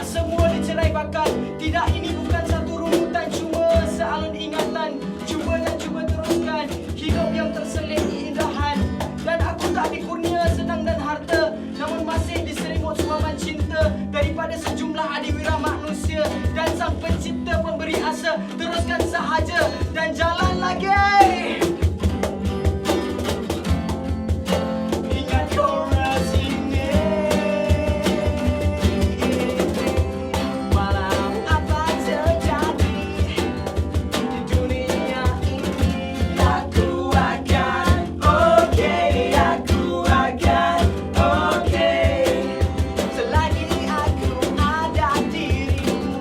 tak semua diceraikan. Tidak, ini bukan satu rumutan, cuma sealun ingatan. Cuba dan cuba teruskan hidup yang terselit keindahan. Dan aku tak dikurnia senang dan harta, namun masih diselimut suaman cinta daripada sejumlah adiwira manusia dan sang pencipta pemberi asa. Teruskan sahaja dan jalan lagi. Ingat chorus ini. Walau apa terjadi di dunia ini, aku akan okay, aku akan okay. Selagi aku ada dirimu,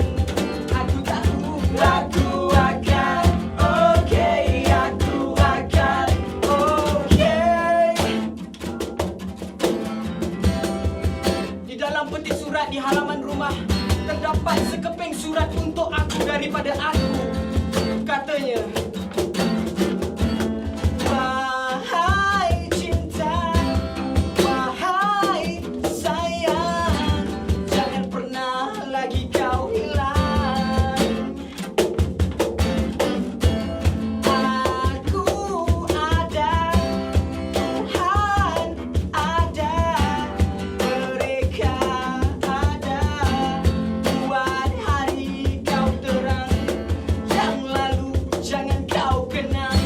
aku tahu aku akan okay, aku akan okay. Di dalam petik surat di halaman rumah terdapat sekeping surat untuk aku daripada aku. Katanya, wahai cinta, wahai sayang, jangan pernah lagi kau hilang. Aku ada, Tuhan ada, mereka ada, buat hari kau terang. Yang lalu jangan kau kenang,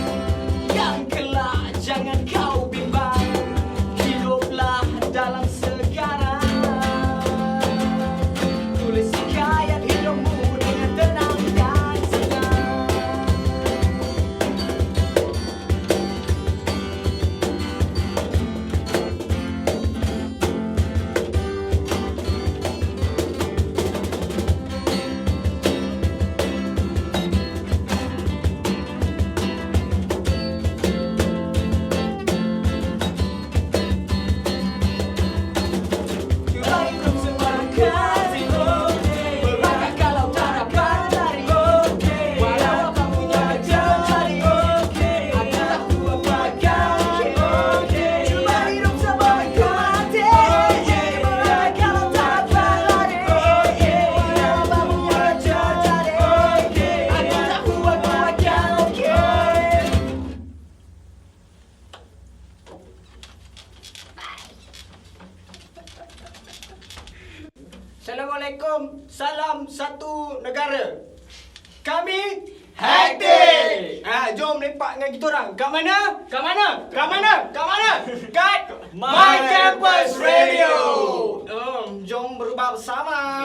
yang kelak jangan kau bimbang. Hiduplah dalam sekarang, tulis hikayat hidupmu dengan tenang dan senang. Mulai hidup sebarang kasih, berangkat kalau tak dapat lari. Walau apapun yang terjadi, aku tak kuat pakai. Cuma hidup sebarang kasih, berangkat kalau tak dapat lari. Walau apapun yang terjadi, aku tak kuat pakai. Assalamualaikum, salam satu negara. Kami Hektik. Jom lepak dengan kita orang. Kat mana? Kat mana? Kat mana? Kat mana? Kat My Campus Radio. Jom berubah bersama.